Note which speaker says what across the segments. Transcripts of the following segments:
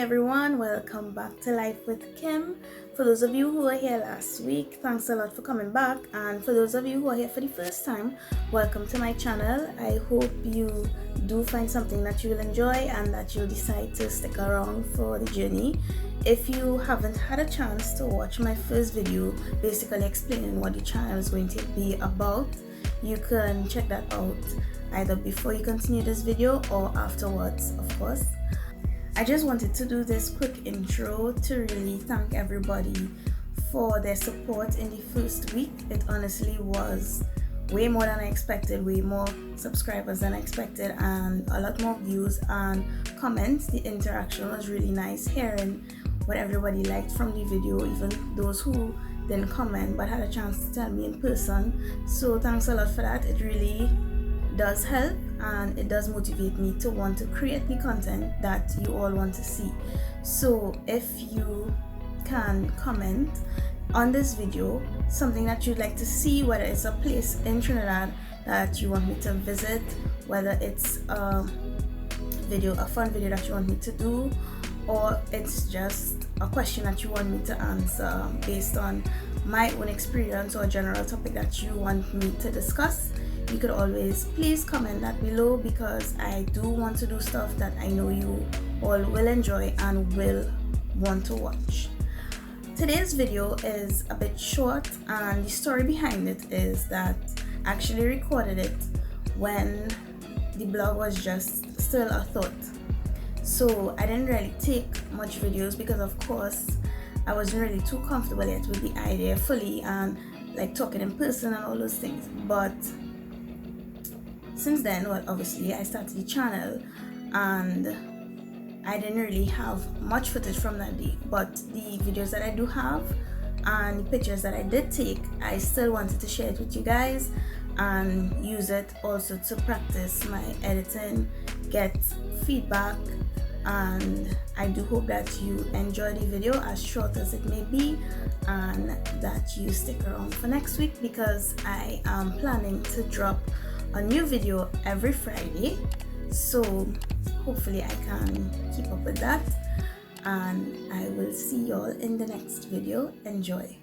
Speaker 1: everyone, welcome back to Life with Kim. For those of you who were here last week, thanks a lot for coming back, and for those of you who are here for the first time, welcome to my channel. I hope you do find something that you will enjoy and that you'll decide to stick around for the journey. If you haven't had a chance to watch my first video basically explaining what the channel is going to be about, you can check that out either before you continue this video or afterwards, of course. I just wanted to do this quick intro to really thank everybody for their support in the first week. It honestly was way more than I expected, way more subscribers than I expected, and a lot more views and comments. The interaction was really nice, hearing what everybody liked from the video, even those who didn't comment but had a chance to tell me in person. So thanks a lot for that. It really does help and it does motivate me to want to create the content that you all want to see. So if you can comment on this video something that you'd like to see, whether it's a place in Trinidad that you want me to visit, whether it's a fun video that you want me to do, or it's just a question that you want me to answer based on my own experience or a general topic that you want me to discuss, you could always please comment that below, because I do want to do stuff that I know you all will enjoy and will want to watch. Today's video is a bit short, and the story behind it is that I actually recorded it when the blog was just still a thought. So I didn't really take much videos because of course I wasn't really too comfortable yet with the idea fully and like talking in person and all those things. But since then, well, obviously I started the channel and I didn't really have much footage from that day, but the videos that I do have and the pictures that I did take, I still wanted to share it with you guys and use it also to practice my editing, get feedback, and I do hope that you enjoy the video, as short as it may be, and that you stick around for next week, because I am planning to drop a new video every Friday. So hopefully I can keep up with that, and I will see y'all in the next video. Enjoy.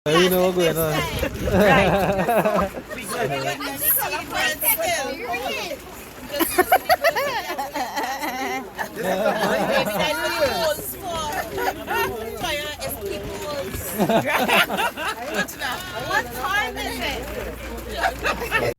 Speaker 2: You know what's going on.
Speaker 3: What time is it?